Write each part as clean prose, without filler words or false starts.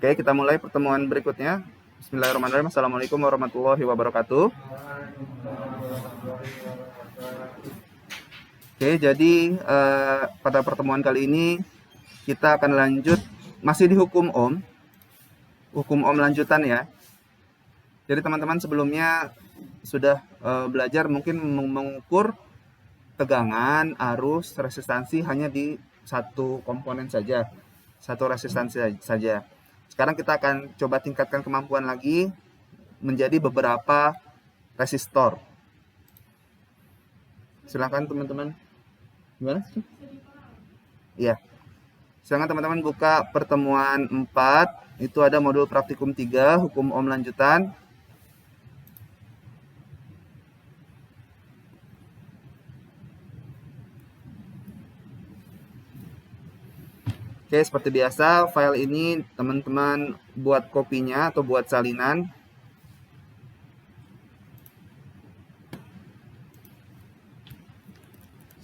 Oke, kita mulai pertemuan berikutnya. Bismillahirrahmanirrahim. Assalamualaikum warahmatullahi wabarakatuh. Oke, jadi pada pertemuan kali ini kita akan lanjut masih di hukum Ohm lanjutan ya. Jadi teman-teman sebelumnya sudah belajar mungkin mengukur tegangan, arus, resistansi hanya di satu komponen saja, satu resistansi saja. Sekarang kita akan coba tingkatkan kemampuan lagi menjadi beberapa resistor. Silakan teman-teman. Gimana? Iya. Silakan teman-teman buka pertemuan 4. Itu ada modul praktikum 3, hukum Ohm lanjutan. Oke, seperti biasa, file ini teman-teman buat kopinya atau buat salinan.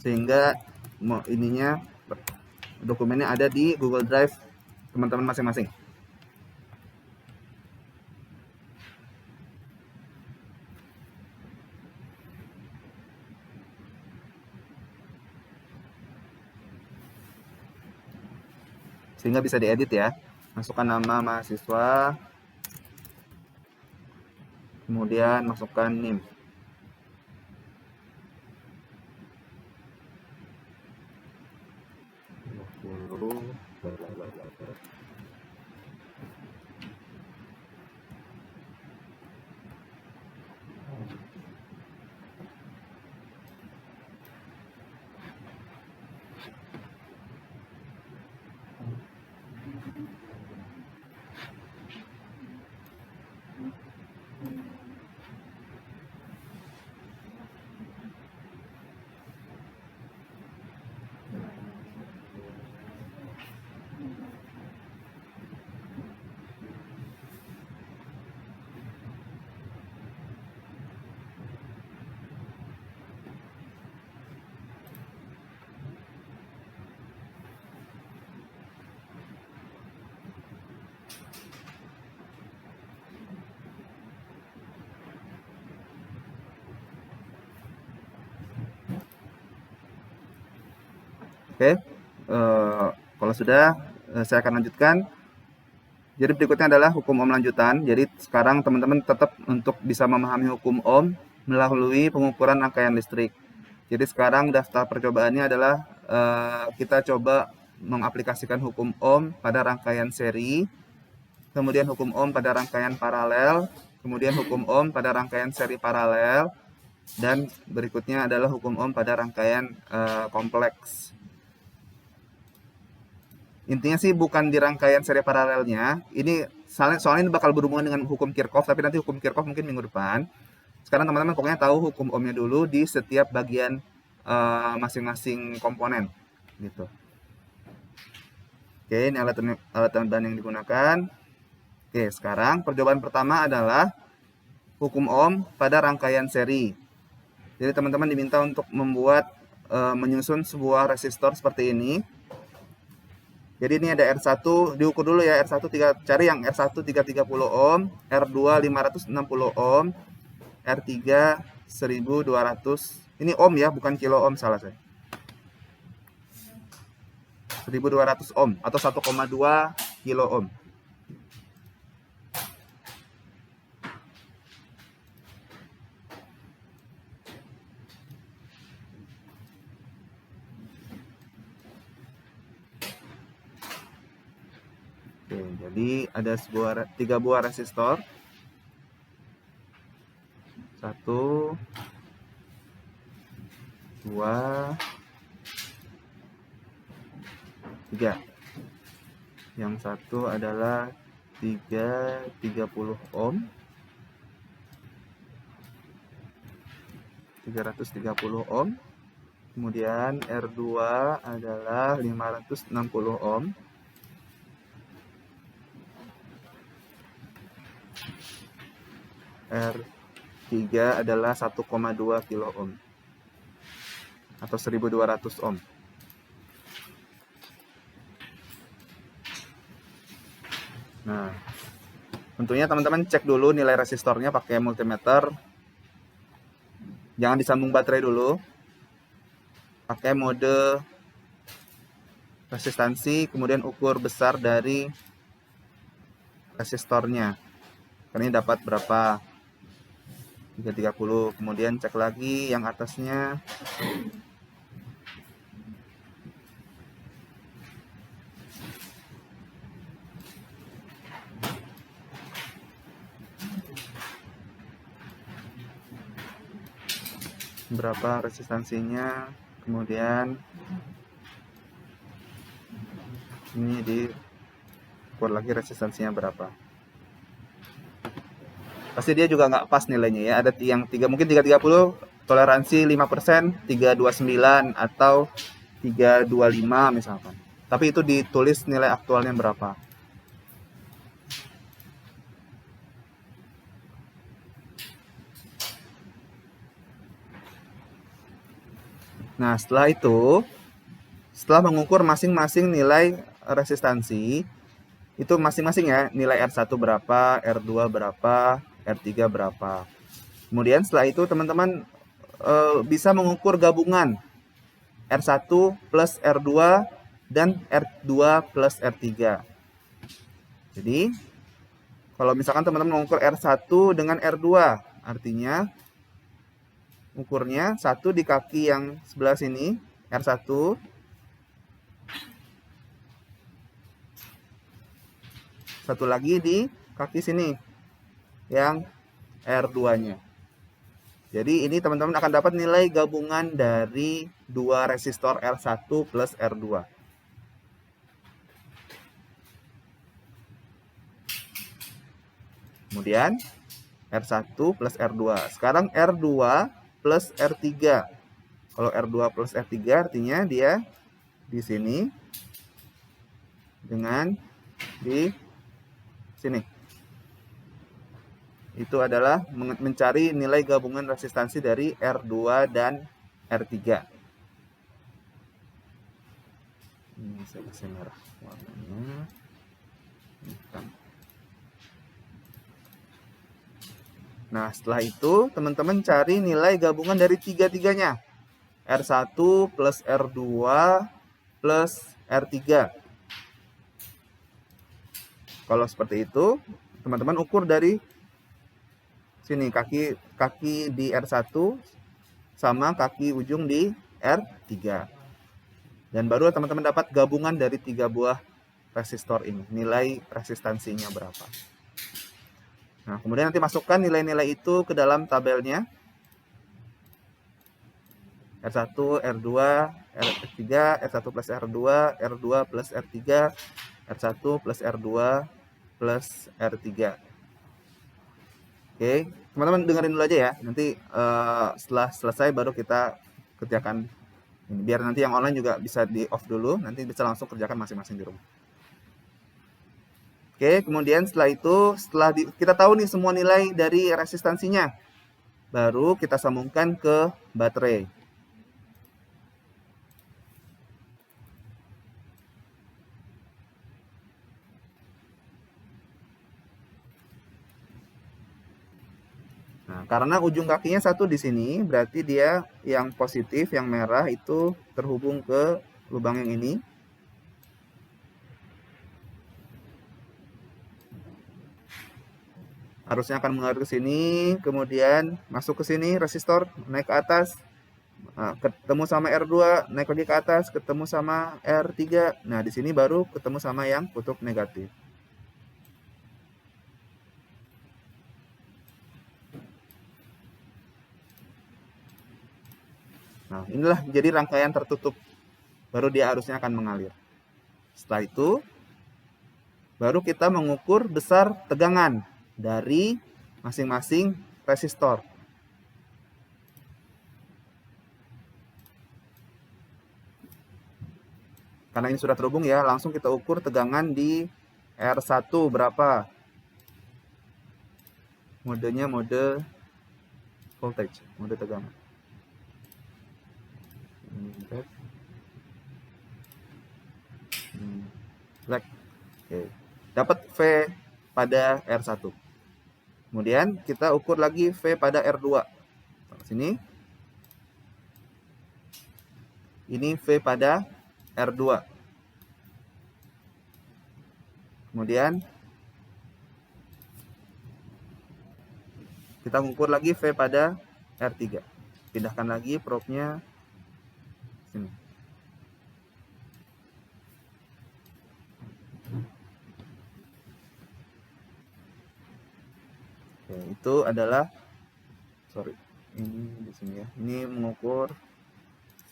Sehingga ininya dokumennya ada di Google Drive teman-teman masing-masing. Sehingga bisa diedit ya. Masukkan nama mahasiswa, kemudian masukkan NIM. Oke, kalau sudah, saya akan lanjutkan. Jadi berikutnya adalah hukum Ohm lanjutan. Jadi sekarang teman-teman tetap untuk bisa memahami hukum Ohm melalui pengukuran rangkaian listrik. Jadi sekarang daftar percobaannya adalah kita coba mengaplikasikan hukum Ohm pada rangkaian seri, kemudian hukum Ohm pada rangkaian paralel, kemudian hukum Ohm pada rangkaian seri paralel, dan berikutnya adalah hukum Ohm pada rangkaian kompleks. Intinya sih bukan di rangkaian seri paralelnya. Ini soalnya ini bakal berhubungan dengan hukum Kirchhoff, tapi nanti hukum Kirchhoff mungkin minggu depan. Sekarang teman-teman pokoknya tahu hukum Ohmnya dulu di setiap bagian masing-masing komponen gitu. Oke, ini alat bahan yang digunakan. Oke, sekarang percobaan pertama adalah hukum Ohm pada rangkaian seri. Jadi teman-teman diminta untuk membuat menyusun sebuah resistor seperti ini. Jadi ini ada R1, diukur dulu ya, R1 cari yang R1 330 ohm, R2 560 ohm, R3 1200. Ini ohm ya, bukan kilo ohm, salah saya. 1200 ohm atau 1,2 kilo ohm. Oke, jadi ada 3 buah resistor. 1, 2, 3. Yang satu adalah 30 ohm. 330 ohm. Kemudian R2 adalah 560 ohm. R3 adalah 1,2 kilo ohm atau 1200 ohm. Nah, tentunya teman-teman cek dulu nilai resistornya pakai multimeter. Jangan disambung baterai dulu. Pakai mode resistansi, kemudian ukur besar dari resistornya. Ini dapat berapa? 330. Kemudian cek lagi yang atasnya. Berapa resistansinya, kemudian ini diukur lagi resistansinya berapa. Pasti dia juga nggak pas nilainya ya, ada yang mungkin 330 toleransi 5%, 329 atau 325 misalkan, tapi itu ditulis nilai aktualnya berapa. Nah, setelah mengukur masing-masing nilai resistansi, itu masing-masing ya, nilai R1 berapa, R2 berapa, R3 berapa. Kemudian setelah itu teman-teman bisa mengukur gabungan R1 plus R2 dan R2 plus R3. Jadi, kalau misalkan teman-teman mengukur R1 dengan R2, artinya ukurnya 1 di kaki yang sebelah sini, R1, satu lagi di kaki sini, yang R2-nya. Jadi ini teman-teman akan dapat nilai gabungan dari dua resistor R1 plus R2. Kemudian R1 plus R2. Sekarang R2 plus R3. Kalau R2 plus R3 artinya dia di sini dengan di sini. Itu adalah mencari nilai gabungan resistansi dari R2 dan R3. Ini saya kasih merah warnanya. Nah, setelah itu teman-teman cari nilai gabungan dari tiga-tiganya. R1 plus R2 plus R3. Kalau seperti itu, teman-teman ukur dari sini, kaki di R1 sama kaki ujung di R3. Dan baru teman-teman dapat gabungan dari 3 buah resistor ini. Nilai resistansinya berapa. Nah, kemudian nanti masukkan nilai-nilai itu ke dalam tabelnya. R1, R2, R3, R1 plus R2, R2 plus R3, R1 plus R2 plus R3. Oke, teman-teman dengerin dulu aja ya. Nanti setelah selesai baru kita kerjakan ini. Biar nanti yang online juga bisa di off dulu, nanti bisa langsung kerjakan masing-masing di rumah. Oke, kemudian setelah itu, kita tahu nih semua nilai dari resistansinya, baru kita sambungkan ke baterai. Nah, karena ujung kakinya satu di sini, berarti dia yang positif, yang merah itu terhubung ke lubang yang ini. Arusnya akan mengalir ke sini, kemudian masuk ke sini, resistor naik ke atas, ketemu sama R2, naik lagi ke atas, ketemu sama R3. Nah, di sini baru ketemu sama yang kutub negatif. Nah, inilah jadi rangkaian tertutup. Baru dia arusnya akan mengalir. Setelah itu, baru kita mengukur besar tegangan dari masing-masing resistor. Karena ini sudah terhubung ya, langsung kita ukur tegangan di R1 berapa. Modenya mode voltage, mode tegangan. Black. Oke. dapat V pada R1. Kemudian kita ukur lagi V pada R2. Sini. Ini V pada R2. Kemudian kita mengukur lagi V pada R3. Pindahkan lagi probe-nya sini. Oke, itu adalah ini di sini ya. Ini mengukur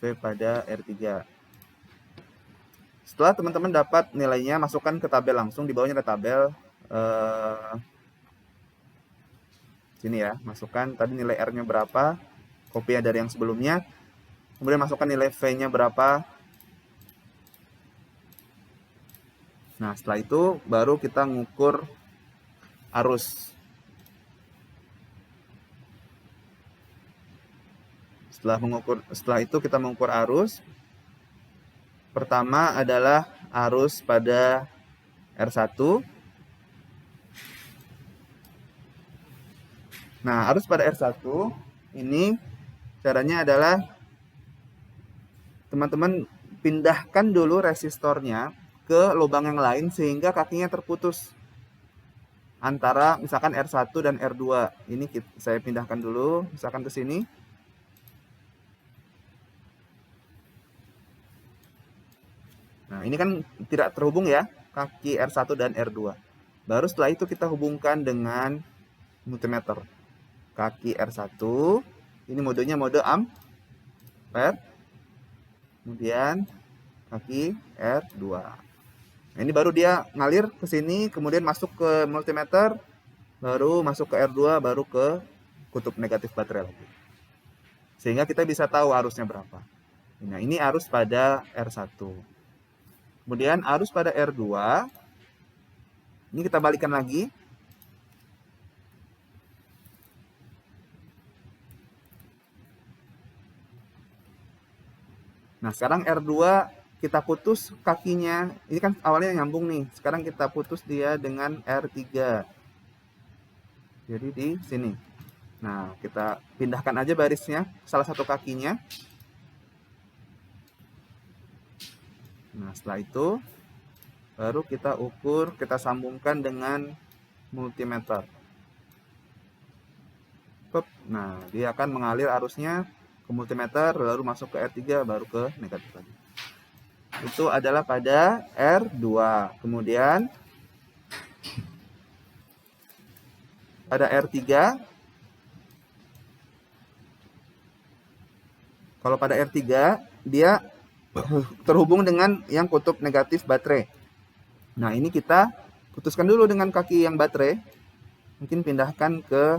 V pada R3. Setelah teman-teman dapat nilainya, masukkan ke tabel langsung. Di bawahnya ada tabel. Sini ya, masukkan tadi nilai R-nya berapa, kopinya dari yang sebelumnya. Kemudian masukkan nilai V-nya berapa. Nah, setelah itu baru kita ngukur arus. Setelah itu kita mengukur arus. Pertama adalah arus pada R1. Nah, arus pada R1 ini caranya adalah teman-teman pindahkan dulu resistornya ke lubang yang lain sehingga kakinya terputus antara misalkan R1 dan R2. Ini saya pindahkan dulu misalkan ke sini. Nah, ini kan tidak terhubung ya, kaki R1 dan R2. Baru setelah itu kita hubungkan dengan multimeter. Kaki R1, ini modenya mode ampere. Kemudian kaki R2. Nah, ini baru dia ngalir ke sini, kemudian masuk ke multimeter, baru masuk ke R2, baru ke kutub negatif baterai lagi. Sehingga kita bisa tahu arusnya berapa. Nah, ini arus pada R1. Kemudian arus pada R2, ini kita balikan lagi. Nah, sekarang R2 kita putus kakinya. Ini kan awalnya nyambung nih. Sekarang kita putus dia dengan R3. Jadi di sini. Nah, kita pindahkan aja barisnya, salah satu kakinya. Nah, setelah itu baru kita ukur, kita sambungkan dengan multimeter. Nah, dia akan mengalir arusnya ke multimeter, lalu masuk ke R3, baru ke negatif lagi. Itu adalah pada R2. Kemudian pada R3, kalau pada R3 dia terhubung dengan yang kutub negatif baterai. Nah, ini kita putuskan dulu dengan kaki yang baterai. Mungkin pindahkan ke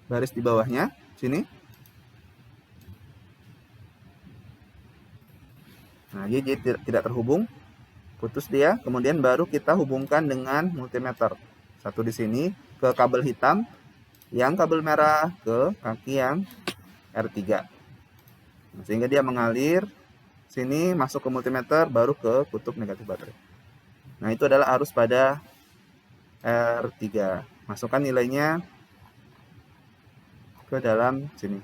baris di bawahnya, sini. Nah, dia tidak terhubung, putus dia. Kemudian baru kita hubungkan dengan multimeter. Satu di sini ke kabel hitam, yang kabel merah ke kaki yang R3. Nah, sehingga dia mengalir sini, masuk ke multimeter, baru ke kutub negatif baterai. Nah, itu adalah arus pada R3. Masukkan nilainya ke dalam sini.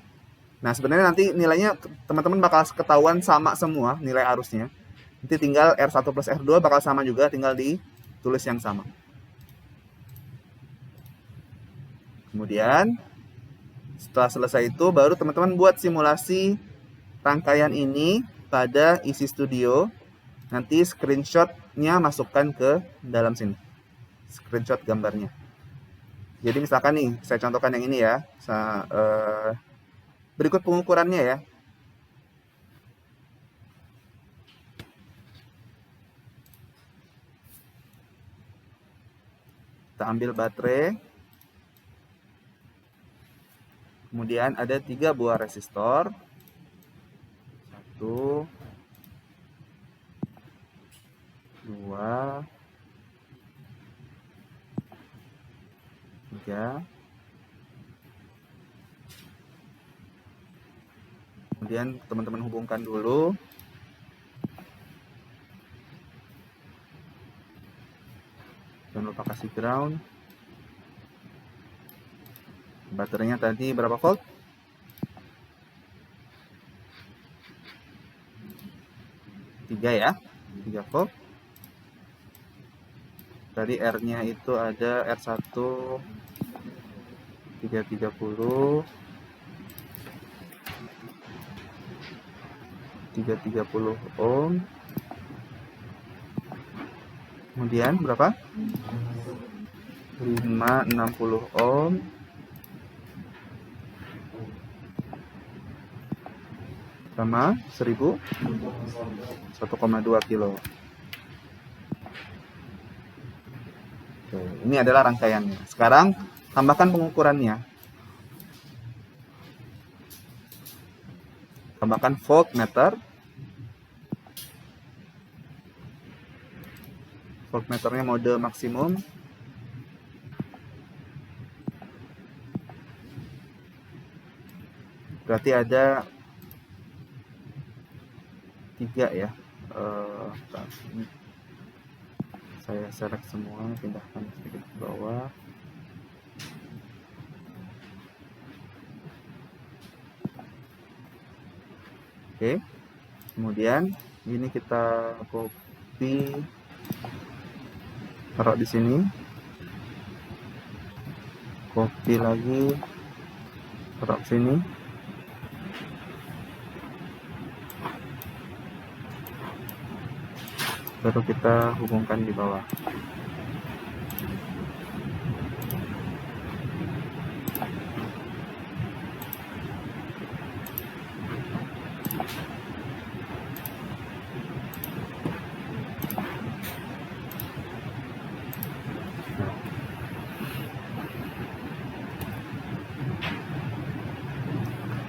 Nah, sebenarnya nanti nilainya teman-teman bakal ketahuan sama semua nilai arusnya. Nanti tinggal R1 plus R2 bakal sama juga, tinggal ditulis yang sama. Kemudian setelah selesai itu baru teman-teman buat simulasi rangkaian ini pada Easy Studio. Nanti screenshotnya masukkan ke dalam sini. Screenshot gambarnya. Jadi misalkan nih, saya contohkan yang ini ya. Berikut pengukurannya ya. Kita ambil baterai. Kemudian ada 3 buah resistor. 1, 2, 3. Kemudian teman-teman hubungkan dulu. Jangan lupa kasih ground. Baterainya tadi berapa volt? 3 ya, 3 volt. Tadi R-nya itu ada R1 330 ohm. Kemudian berapa? 560 ohm. Sama 1000 1,2 kilo. Oke, ini adalah rangkaiannya. Sekarang tambahkan pengukurannya. Tambahkan voltmeter. Voltmeternya mode maksimum. Berarti ada 3 ya. Saya select semua, pindahkan sedikit ke bawah. Oke, kemudian ini kita copy, taruh di sini, copy lagi, taruh sini. Baru kita hubungkan di bawah.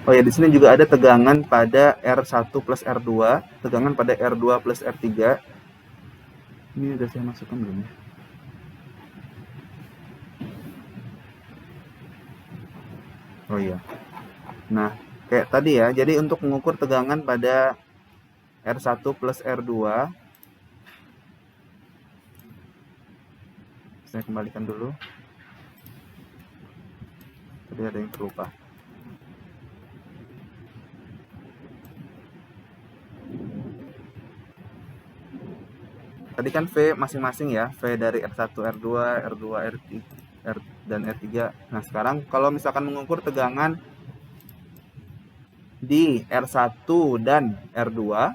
Oh ya, di sini juga ada tegangan pada R1 plus R2, tegangan pada R2 plus R3. Ini udah saya masukkan belum ya? Oh iya. Nah, kayak tadi ya, jadi untuk mengukur tegangan pada R1 plus R2, saya kembalikan dulu. Tadi ada yang terlupa. Tadi kan V masing-masing ya, V dari R1, R2, R2, R3, dan R3. Nah, sekarang kalau misalkan mengukur tegangan di R1 dan R2,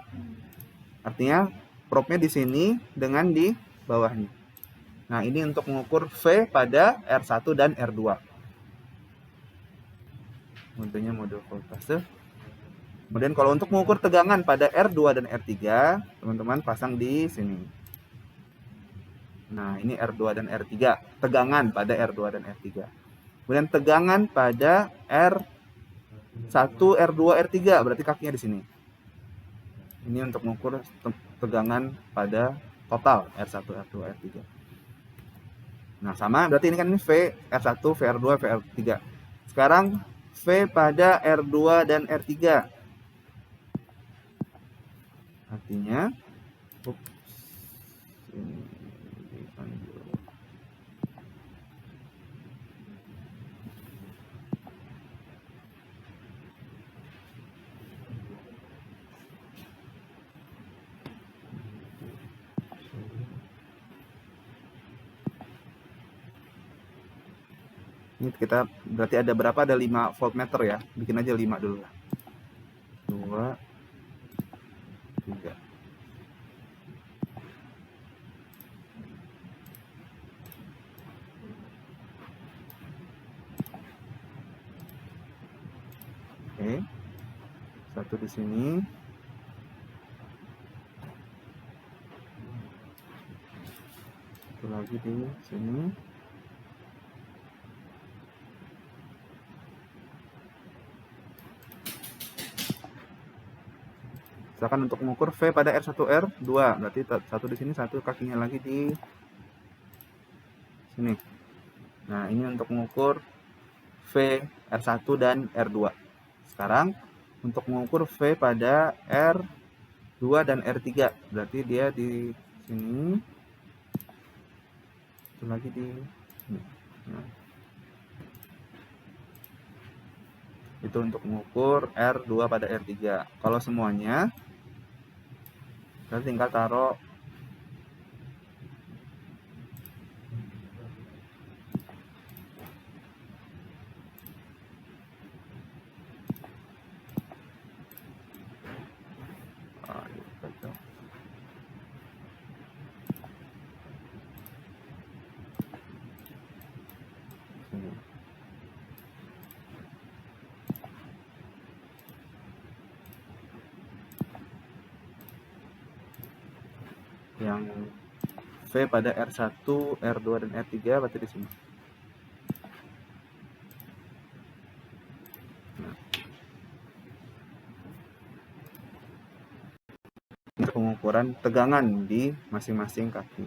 artinya probe-nya di sini dengan di bawahnya. Nah, ini untuk mengukur V pada R1 dan R2. Modenya mode voltase. Kemudian kalau untuk mengukur tegangan pada R2 dan R3, teman-teman pasang di sini. Nah, ini R2 dan R3, tegangan pada R2 dan R3. Kemudian tegangan pada R1, R2, R3, berarti kakinya di sini. Ini untuk mengukur tegangan pada total R1, R2, R3. Nah, sama, berarti ini kan ini V, R1, VR2, VR3. Sekarang V pada R2 dan R3. Artinya, ini kita berarti ada berapa? Ada 5 voltmeter ya. Bikin aja 5 dulu. 2, 3. Oke. Satu di sini. Satu lagi di sini. Misalkan untuk mengukur V pada R1, R2, berarti satu di sini, satu kakinya lagi di sini. Nah, ini untuk mengukur V R1 dan R2. Sekarang untuk mengukur V pada R2 dan R3, berarti dia di sini. satu lagi di nah, itu untuk mengukur R2 pada R3. Kalau semuanya kita tinggal taruh yang V pada R1, R2 dan R3 berarti di sini. Nah, untuk pengukuran tegangan di masing-masing kaki.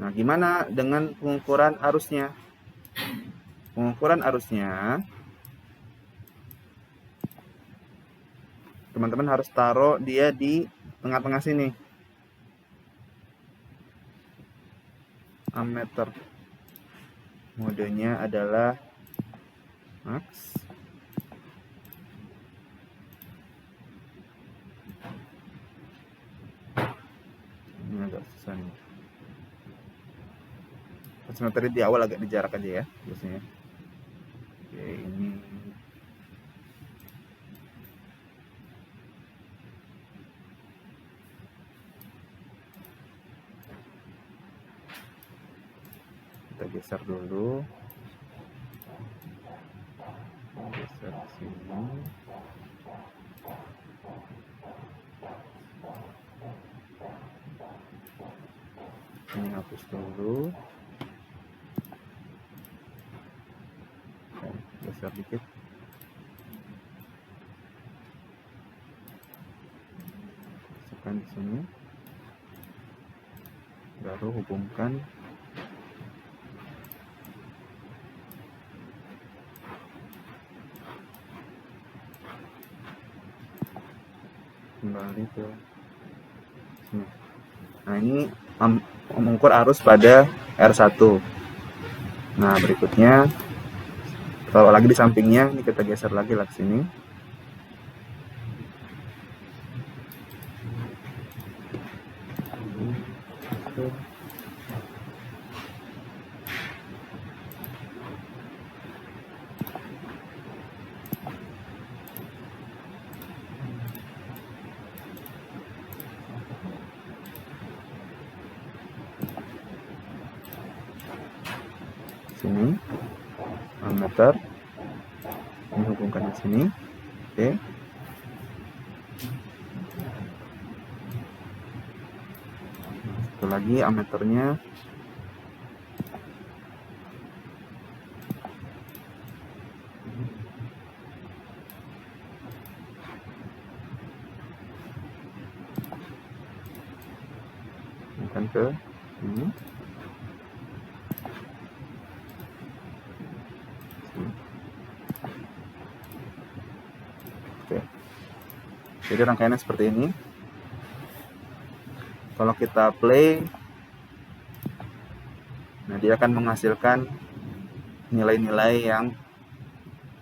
Nah, gimana dengan pengukuran arusnya? Pengukuran arusnya, teman-teman harus taruh dia di tengah-tengah sini. Ammeter. Modenya adalah max. Ini agak susah nih. Tadi di awal agak dijarak aja ya biasanya. Oke, ini kita geser dulu. Geser ke sini. Ini hapus dulu. Geser dikit. Masukkan di sini. Baru hubungkan kembali ke sini. Nah, ini mengukur arus pada R1. Nah, berikutnya kalau lagi di sampingnya, ini kita geser lagi ke sini. Sini ammeter menghubungkan di sini. Oke, satu lagi ammeternya bukan ke sini. Oke, jadi rangkaiannya seperti ini. Kalau kita play, nah dia akan menghasilkan nilai-nilai yang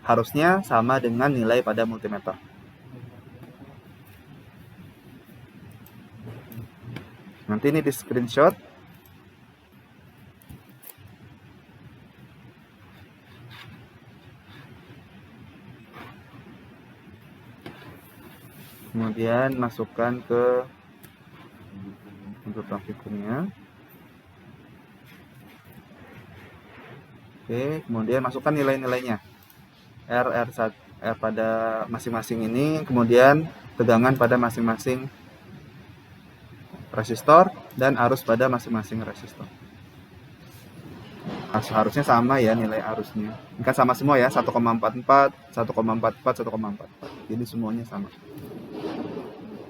harusnya sama dengan nilai pada multimeter. Nanti ini di screenshot. Kemudian masukkan ke untuk grafikumnya. Oke, kemudian masukkan nilai-nilainya. R pada masing-masing ini, kemudian tegangan pada masing-masing resistor dan arus pada masing-masing resistor. Harusnya sama ya nilai arusnya. Ini kan sama semua ya, 1,44, 1,44, 1,44. Jadi semuanya sama.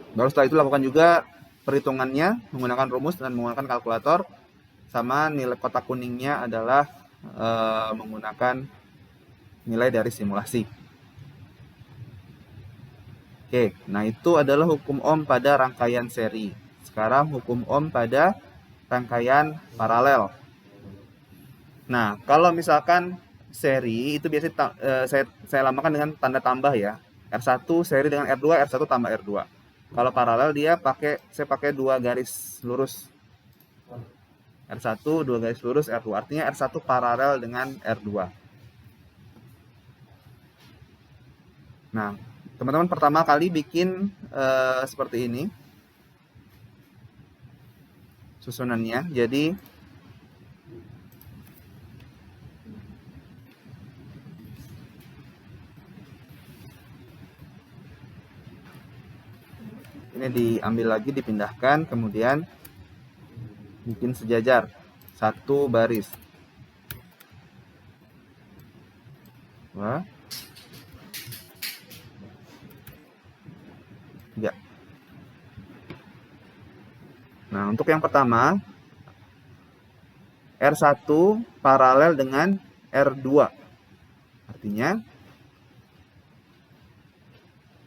Baru setelah itu lakukan juga perhitungannya menggunakan rumus dan menggunakan kalkulator, sama nilai kotak kuningnya adalah menggunakan nilai dari simulasi. Oke, nah itu adalah hukum Ohm pada rangkaian seri. Sekarang hukum Ohm pada rangkaian paralel. Nah, kalau misalkan seri itu biasanya saya lambangkan dengan tanda tambah ya. R1 seri dengan R2, R1 tambah R2. Kalau paralel dia saya pakai 2 garis lurus. R1 2 garis lurus R2. Artinya R1 paralel dengan R2. Nah, teman-teman pertama kali bikin seperti ini susunannya. Jadi ini diambil lagi, dipindahkan, kemudian bikin sejajar, satu baris. Wah. 3. Nah, untuk yang pertama, R1 paralel dengan R2. Artinya,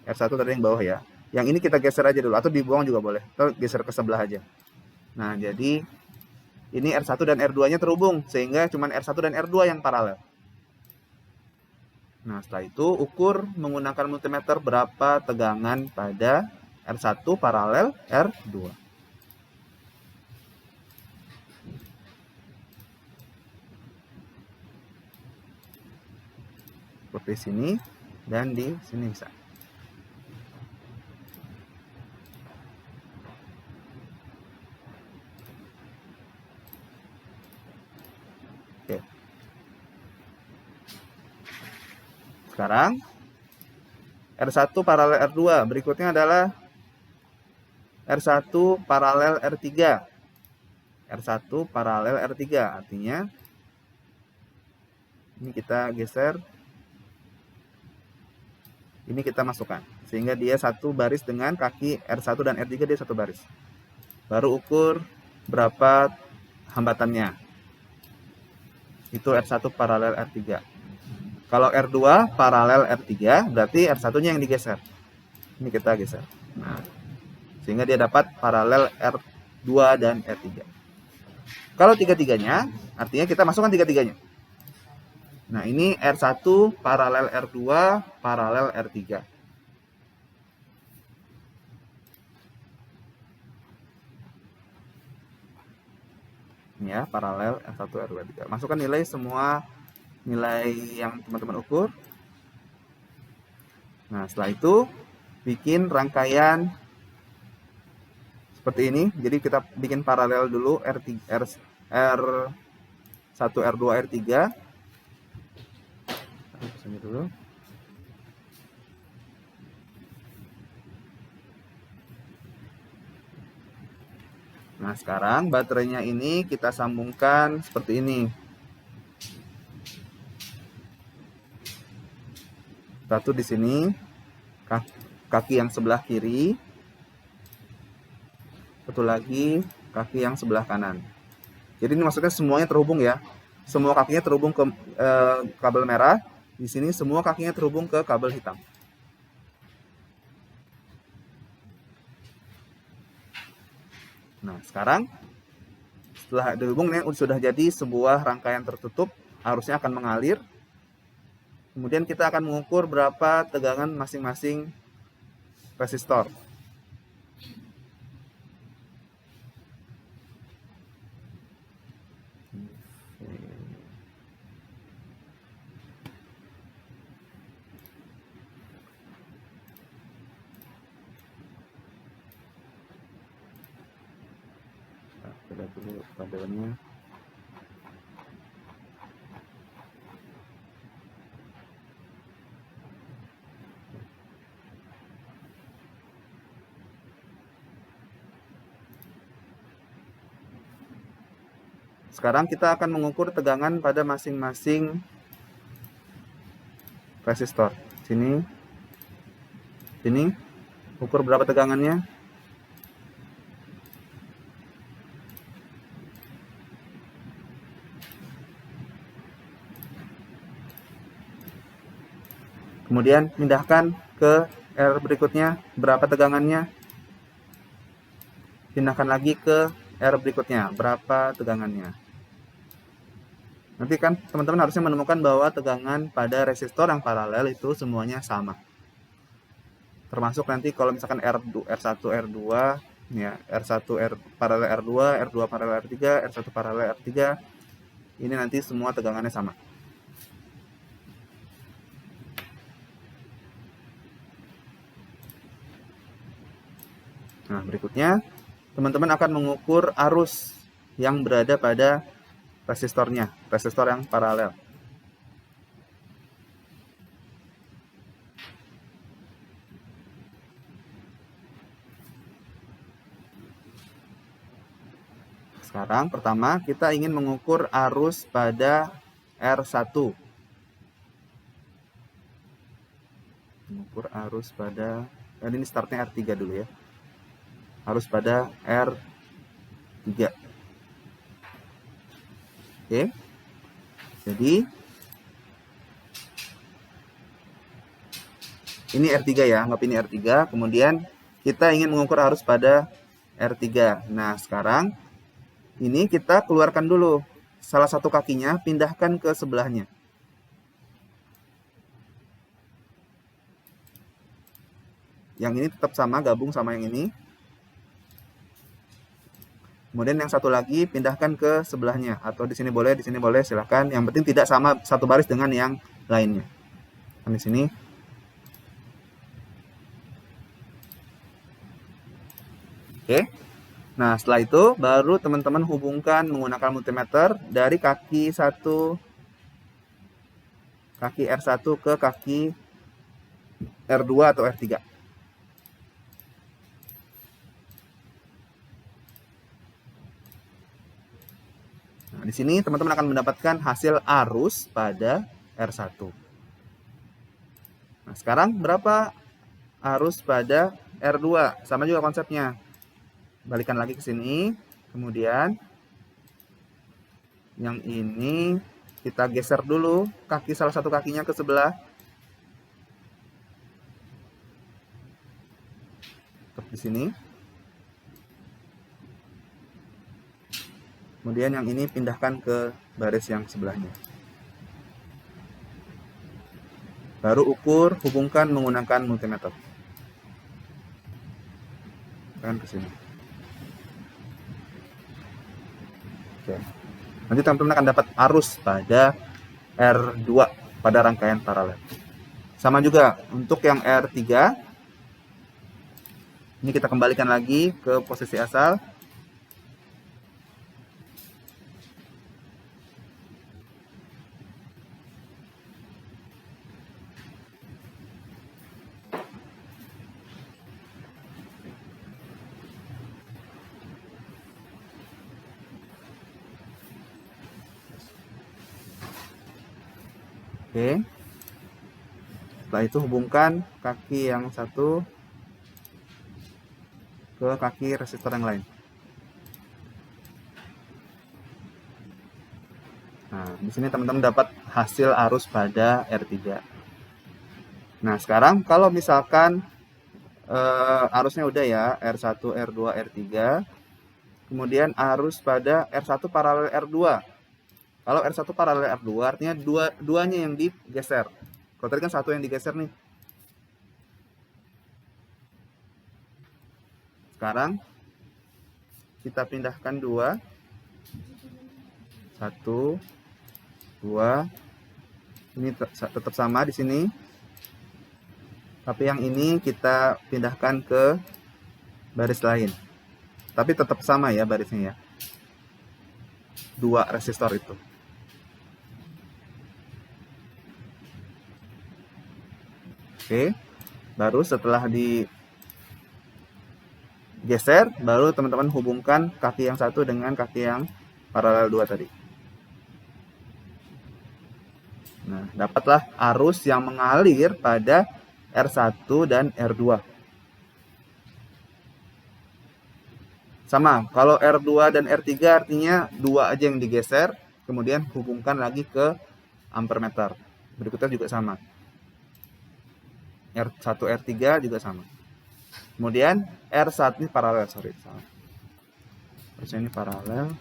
R1 tadi yang bawah ya. Yang ini kita geser aja dulu, atau dibuang juga boleh. Atau geser ke sebelah aja. Nah, jadi ini R1 dan R2-nya terhubung, sehingga cuma R1 dan R2 yang paralel. Nah, setelah itu ukur menggunakan multimeter berapa tegangan pada R1 paralel R2. Seperti sini dan di sini bisa. Oke. Sekarang R1 paralel R2. Berikutnya adalah R1 paralel R3. R1 paralel R3. Artinya ini kita geser. Ini kita masukkan. Sehingga dia satu baris dengan kaki R1 dan R3 dia satu baris. Baru ukur berapa hambatannya. Itu R1 paralel R3. Kalau R2 paralel R3, berarti R1-nya yang digeser. Ini kita geser. Nah, sehingga dia dapat paralel R2 dan R3. Kalau tiga-tiganya, artinya kita masukkan tiga-tiganya. Nah, ini R1 paralel R2 paralel R3. Ini ya, paralel R1 R2 R3. Masukkan nilai semua nilai yang teman-teman ukur. Nah, setelah itu bikin rangkaian seperti ini. Jadi kita bikin paralel dulu R1 R2 R3. Sini dulu. Nah, sekarang baterainya ini kita sambungkan seperti ini. Satu di sini, kaki yang sebelah kiri. Satu lagi, kaki yang sebelah kanan. Jadi ini maksudnya semuanya terhubung ya. Semua kakinya terhubung ke kabel merah. Di sini semua kakinya terhubung ke kabel hitam. Nah, sekarang setelah dihubung ini sudah jadi sebuah rangkaian tertutup, arusnya akan mengalir. Kemudian kita akan mengukur berapa tegangan masing-masing resistor. Kita dulu kabelnya. Sekarang kita akan mengukur tegangan pada masing-masing resistor. Sini, ukur berapa tegangannya. Kemudian pindahkan ke R berikutnya, berapa tegangannya. Pindahkan lagi ke R berikutnya, berapa tegangannya. Nanti kan teman-teman harusnya menemukan bahwa tegangan pada resistor yang paralel itu semuanya sama. Termasuk nanti kalau misalkan R1, R2, ya, R1 paralel R2, R2 paralel R3, R1 paralel R3, ini nanti semua tegangannya sama. Nah, berikutnya teman-teman akan mengukur arus yang berada pada resistornya, resistor yang paralel. Sekarang pertama kita ingin mengukur arus pada R1. Mengukur arus pada, ini startnya R3 dulu ya. Arus pada R3. Oke. Jadi ini R3 ya, anggap ini R3. Kemudian kita ingin mengukur arus pada R3. Nah, sekarang ini kita keluarkan dulu salah satu kakinya, pindahkan ke sebelahnya. Yang ini tetap sama, gabung sama yang ini. Kemudian yang satu lagi pindahkan ke sebelahnya, atau di sini boleh, silahkan. Yang penting tidak sama satu baris dengan yang lainnya. Kan di sini. Oke. Nah, setelah itu baru teman-teman hubungkan menggunakan multimeter dari kaki R1 ke kaki R2 atau R3. Nah, di sini teman-teman akan mendapatkan hasil arus pada R1. Nah, sekarang berapa arus pada R2? Sama juga konsepnya. Balikan lagi ke sini. Kemudian yang ini kita geser dulu kaki salah satu kakinya ke sebelah. Tetap di sini. Kemudian yang ini pindahkan ke baris yang sebelahnya. Baru ukur, hubungkan menggunakan multimeter. Tekan ke sini. Oke. Nanti teman-teman akan dapat arus pada R2 pada rangkaian paralel. Sama juga untuk yang R3. Ini kita kembalikan lagi ke posisi asal. Oke. Setelah itu hubungkan kaki yang satu ke kaki resistor yang lain. Nah, di sini teman-teman dapat hasil arus pada R3. Nah, sekarang kalau misalkan arusnya udah ya, R1, R2, R3. Kemudian arus pada R1 paralel R2. Kalau R1 paralel R2 artinya duanya yang digeser. Kalau tadi kan satu yang digeser nih. Sekarang kita pindahkan 2. 1, 2. Ini tetap sama di sini. Tapi yang ini kita pindahkan ke baris lain. Tapi tetap sama ya barisnya ya. 2 resistor itu. Oke, baru setelah digeser, baru teman-teman hubungkan kaki yang satu dengan kaki yang paralel 2 tadi. Nah, dapatlah arus yang mengalir pada R1 dan R2. Sama, kalau R2 dan R3 artinya 2 aja yang digeser, kemudian hubungkan lagi ke ampermeter. Berikutnya juga sama. R1, R3 juga sama. Kemudian R1 ini paralel, Harusnya ini paralel.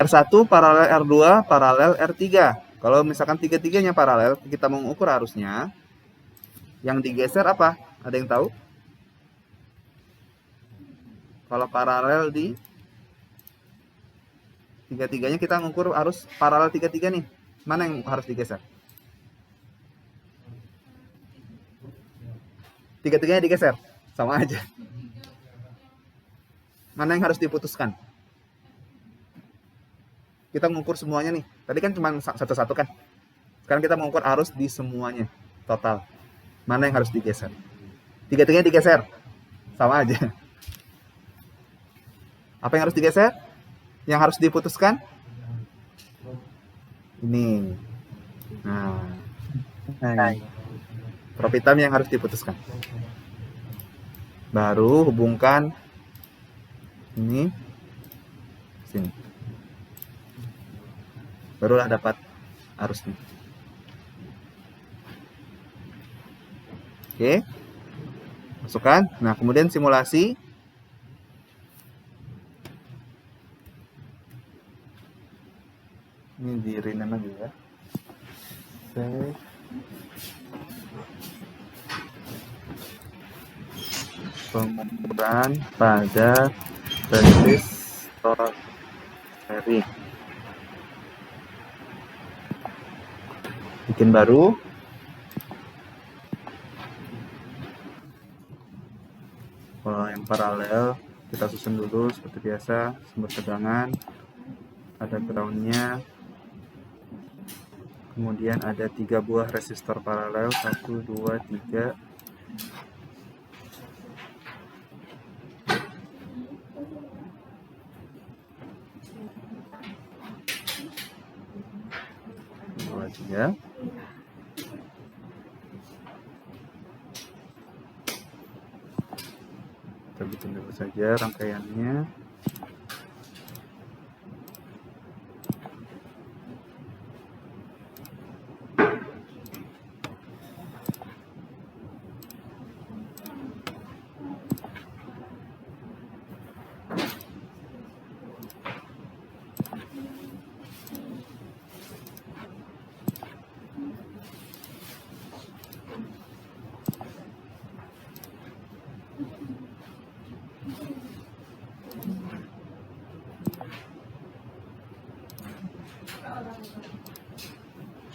R1 paralel R2 paralel R3. Kalau misalkan tiga-tiganya paralel, kita mau mengukur arusnya. Yang digeser apa? Ada yang tahu? Kalau paralel di tiga-tiganya, kita mengukur arus paralel tiga-tiga nih. Mana yang harus digeser? Tiga-tiganya digeser. Sama aja. Mana yang harus diputuskan? Kita mengukur semuanya nih. Tadi kan cuma satu-satu kan. Sekarang kita mengukur arus di semuanya. Total. Mana yang harus digeser? Tiga-tiganya digeser. Sama aja. Apa yang harus digeser? Yang harus diputuskan? Ini. Nah. Prop hitam yang harus diputuskan. Baru hubungkan ini sini. Barulah dapat arusnya. Oke. Masukkan. Nah, kemudian simulasi. Ini di rename lagi ya. Save. Pengukuran pada resistor seri. Bikin baru. Kalau yang paralel kita susun dulu seperti biasa, sumber tegangan, ada groundnya, kemudian ada 3 buah resistor paralel, 1, 2, 3. Ya. Kita bikin dulu saja rangkaiannya.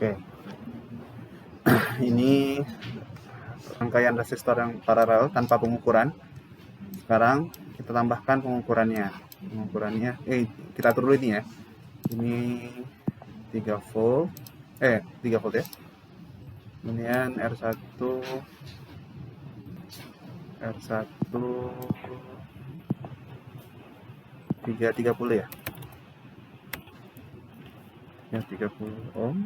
Oke. Ini rangkaian resistor yang paralel tanpa pengukuran. Sekarang kita tambahkan pengukurannya. Kita atur dulu ini ya. Ini 3 volt. 3 volt ya. Kemudian R1 330 ya. Ya 30 ohm.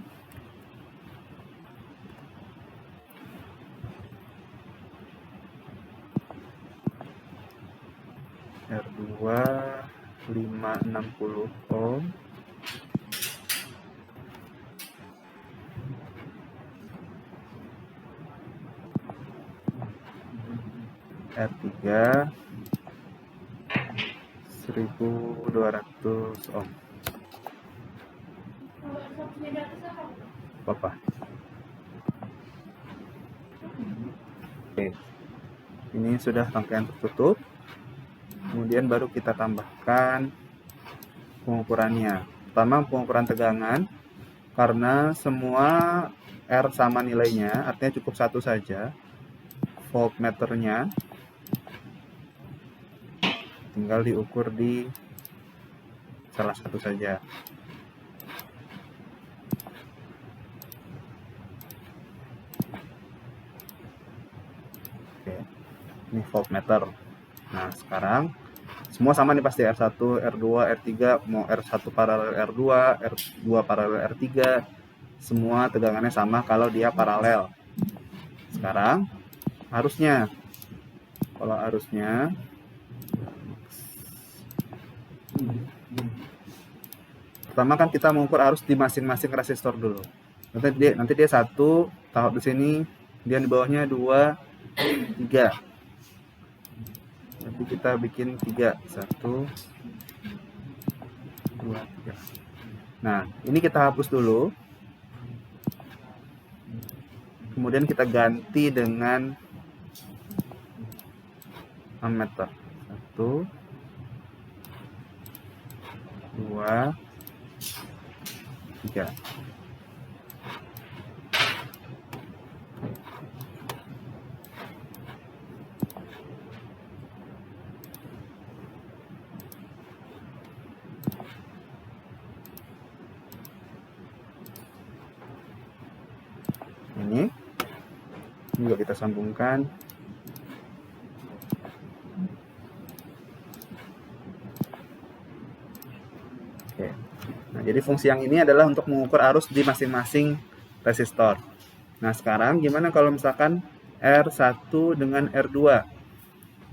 R2 560 ohm. R3 1200 ohm. Apa? Oke. Ini sudah rangkaian tertutup. Kemudian baru kita tambahkan pengukurannya. Pertama pengukuran tegangan, karena semua R sama nilainya, artinya cukup satu saja. Voltmeternya tinggal diukur di salah satu saja. Oke, ini voltmeter. Nah, sekarang semua sama nih pasti, R1, R2, R3, mau R1 paralel R2, R2 paralel R3, semua tegangannya sama kalau dia paralel. Sekarang arusnya. Kalau arusnya pertama kan kita mengukur arus di masing-masing resistor dulu. Nanti dia 1 taruh di sini, dia di bawahnya 2, 3. Nanti kita bikin 3, 1, 2, 3. Nah, ini kita hapus dulu. Kemudian kita ganti dengan ammeter. 1, 2, 3. Ini juga kita sambungkan. Oke. Nah, jadi fungsi yang ini adalah untuk mengukur arus di masing-masing resistor. Nah, sekarang gimana kalau misalkan R1 dengan R2?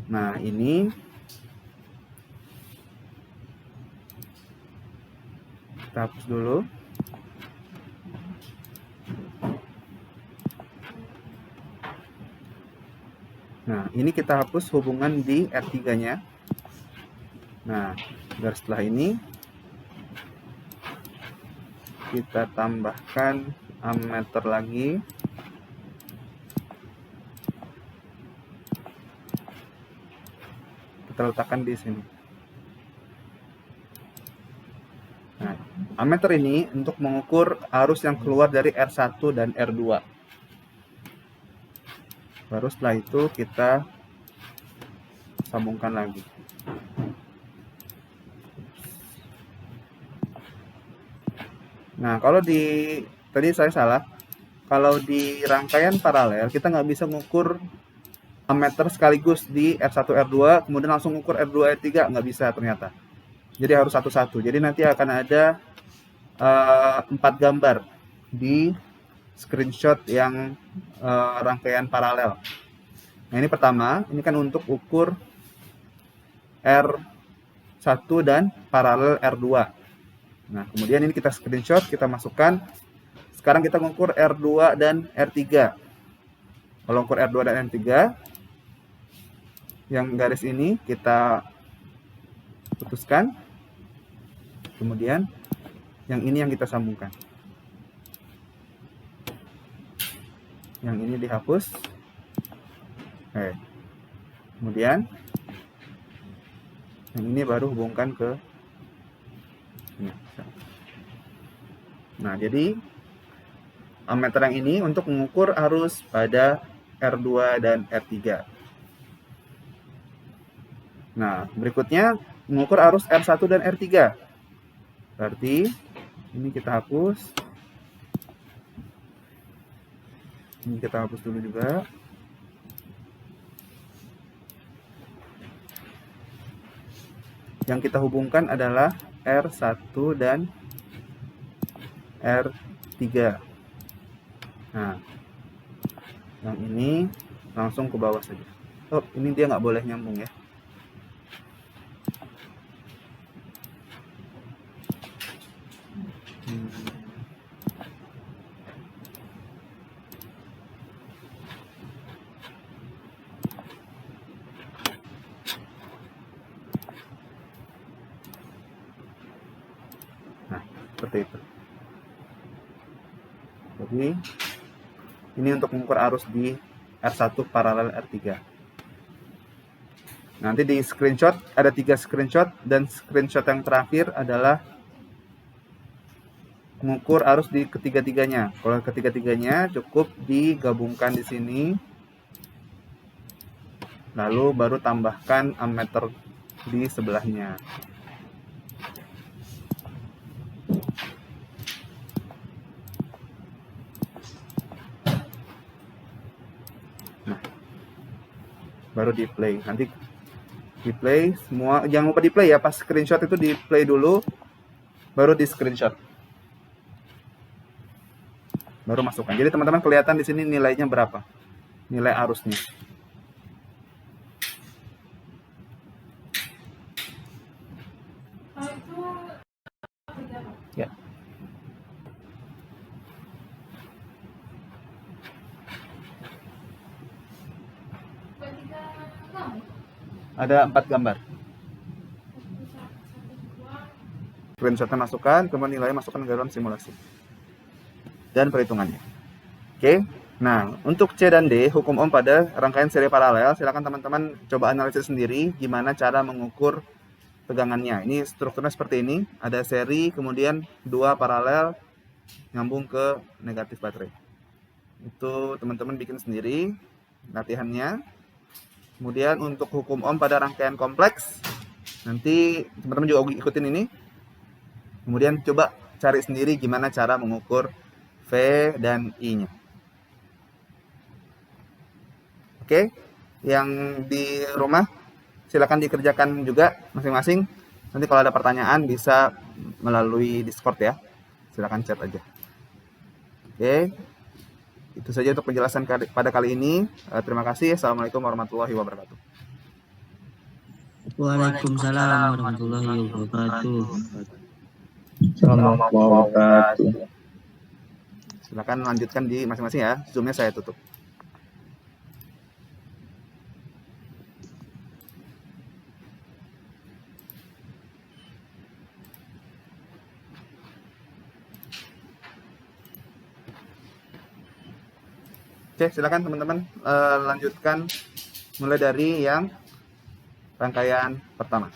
Nah, ini kita hapus dulu. Nah, ini kita hapus hubungan di R3-nya. Nah, dari setelah ini kita tambahkan ammeter lagi. Kita letakkan di sini. Nah, ammeter ini untuk mengukur arus yang keluar dari R1 dan R2. Baru setelah itu kita sambungkan lagi. Nah, kalau tadi saya salah. Kalau di rangkaian paralel kita nggak bisa mengukur ammeter sekaligus di R1 R2 kemudian langsung ukur R2 R3, nggak bisa ternyata. Jadi harus satu-satu. Jadi nanti akan ada 4 gambar di screenshot yang rangkaian paralel. Nah, ini pertama, ini kan untuk ukur R1 dan paralel R2. Nah, kemudian ini kita screenshot, kita masukkan. Sekarang kita mengukur R2 dan R3. Kalau ukur R2 dan R3, yang garis ini kita putuskan. Kemudian yang ini yang kita sambungkan. Yang ini dihapus. Oke. Kemudian yang ini baru hubungkan ke ini. Nah, jadi ammeter yang ini untuk mengukur arus pada R2 dan R3. Nah, berikutnya mengukur arus R1 dan R3. Berarti ini kita hapus. Ini kita hapus dulu juga. Yang kita hubungkan adalah R1 dan R3. Nah, yang ini langsung ke bawah saja. Oh, ini dia nggak boleh nyambung ya. Nah, seperti itu. Jadi ini untuk mengukur arus di R1 paralel R3. Nanti di screenshot ada 3 screenshot dan screenshot yang terakhir adalah mengukur arus di ketiga-tiganya. Kalau ketiga-tiganya cukup digabungkan di sini. Lalu baru tambahkan ammeter di sebelahnya. Nah, baru di play. Nanti di play semua, jangan lupa di play ya, pas screenshot itu di play dulu, baru di screenshot, baru masukkan. Jadi teman-teman kelihatan di sini nilainya berapa, nilai arusnya. Ya. Ada 4 gambar. Screenshotnya masukkan, kemudian nilainya masukkan ke dalam simulasi. Dan perhitungannya. Oke. Nah, untuk C dan D, hukum Ohm pada rangkaian seri paralel, silakan teman-teman coba analisis sendiri gimana cara mengukur tegangannya. Ini strukturnya seperti ini, ada seri, kemudian 2 paralel nyambung ke negatif baterai. Itu teman-teman bikin sendiri latihannya. Kemudian untuk hukum Ohm pada rangkaian kompleks, nanti teman-teman juga ikutin ini. Kemudian coba cari sendiri gimana cara mengukur V dan I-nya. Oke, yang di rumah silakan dikerjakan juga masing-masing. Nanti kalau ada pertanyaan bisa melalui Discord ya. Silakan chat aja. Oke, itu saja untuk penjelasan pada kali ini. Terima kasih. Assalamualaikum warahmatullahi wabarakatuh. Waalaikumsalam warahmatullahi wabarakatuh. Assalamualaikum warahmatullahi wabarakatuh. Silakan lanjutkan di masing-masing ya. Zoom-nya saya tutup. Oke, silakan teman-teman lanjutkan mulai dari yang rangkaian pertama.